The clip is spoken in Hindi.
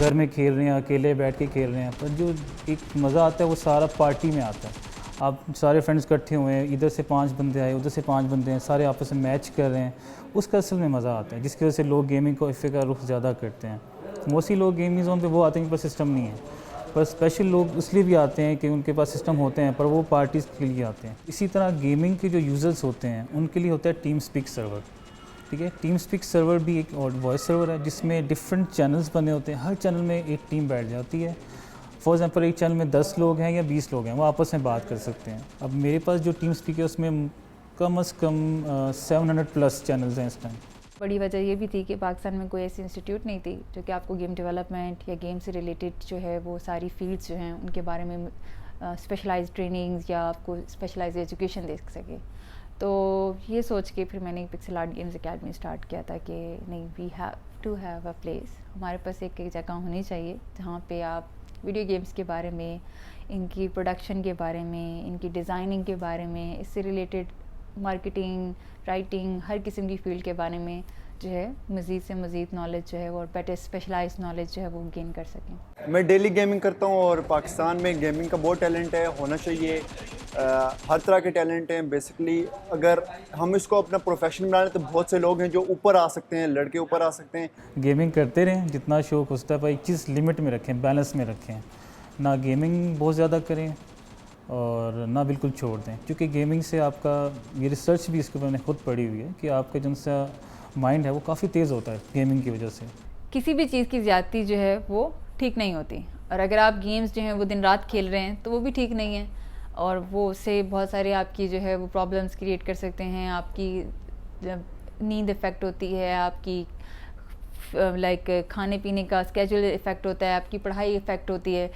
घर में खेल रहे हैं, अकेले बैठ के खेल रहे हैं, पर जो एक मज़ा आता है वो सारा पार्टी में आता है। आप सारे फ्रेंड्स इकट्ठे हुए हैं, इधर से 5 बंदे आए, उधर से 5 बंदे हैं, सारे आपस में मैच कर रहे हैं, उसका असल में मज़ा आता है, जिसकी वजह से लोग गेमिंग को इफ़े का रुख ज़्यादा करते हैं। मोस्टली लोग गेमिंग जोन पे वो आते हैं जिनके पास सिस्टम नहीं है, पर स्पेशल लोग इसलिए भी आते हैं कि उनके पास सिस्टम होते हैं, पर वो पार्टीज़ के लिए आते हैं। इसी तरह गेमिंग के जो यूज़र्स होते हैं उनके लिए होता है टीम स्पीक सर्वर। ठीक है, टीम स्पीक सर्वर भी एक और वॉइस सर्वर है जिसमें डिफरेंट चैनल्स बने होते हैं। हर चैनल में एक टीम बैठ जाती है। फॉर एग्जांपल एक चैनल में 10 लोग हैं या 20 लोग हैं, वो आपस में बात कर सकते हैं। अब मेरे पास जो टीम स्पीक है उसमें कम से कम 700+ चैनल्स हैं इस टाइम। बड़ी वजह ये भी थी कि पाकिस्तान में कोई ऐसी इंस्टीट्यूट नहीं थी जो कि आपको गेम डेवलपमेंट या गेम से रिलेटेड जो है वो सारी फील्ड्स जो हैं उनके बारे में स्पेशलाइज्ड ट्रेनिंग्स या आपको स्पेशलाइज्ड एजुकेशन दे सके। तो ये सोच के फिर मैंने pixel art games academy start किया था कि नहीं, we have to have a place, हमारे पास एक जगह होनी चाहिए जहाँ पे आप वीडियो गेम्स के बारे में, इनकी प्रोडक्शन के बारे में, इनकी डिज़ाइनिंग के बारे में, इससे रिलेटेड मार्केटिंग, राइटिंग, हर किस्म की फ़ील्ड के बारे में जो है मज़ीद से मज़ीद नॉलेज जो है और बेटर स्पेशलाइज्ड नॉलेज जो है वो गेन कर सकें। मैं डेली गेमिंग करता हूँ और पाकिस्तान में गेमिंग का बहुत टैलेंट है, होना चाहिए। हर तरह के टैलेंट हैं बेसिकली। अगर हम इसको अपना प्रोफेशन बना लें तो बहुत से लोग हैं जो ऊपर आ सकते हैं, लड़के ऊपर आ सकते हैं। गेमिंग करते रहें जितना शौक होता है, पर एक चीज़ लिमिट में रखें, बैलेंस में रखें। ना गेमिंग बहुत ज़्यादा करें और ना बिल्कुल छोड़ दें, क्योंकि गेमिंग से आपका, ये रिसर्च भी इसके ऊपर मैंने खुद पढ़ी हुई है कि आपका जो सा माइंड है वो काफ़ी तेज़ होता है गेमिंग की वजह से। किसी भी चीज़ की ज़्यादती जो है वो ठीक नहीं होती, और अगर आप गेम्स जो हैं वो दिन रात खेल रहे हैं तो वो भी ठीक नहीं है, और वो उससे बहुत सारे आपकी जो है वो प्रॉब्लम्स क्रिएट कर सकते हैं। आपकी जब नींद इफ़ेक्ट होती है, आपकी लाइक खाने पीने का स्केड्यूल इफ़ेक्ट होता है, आपकी पढ़ाई इफ़ेक्ट होती है।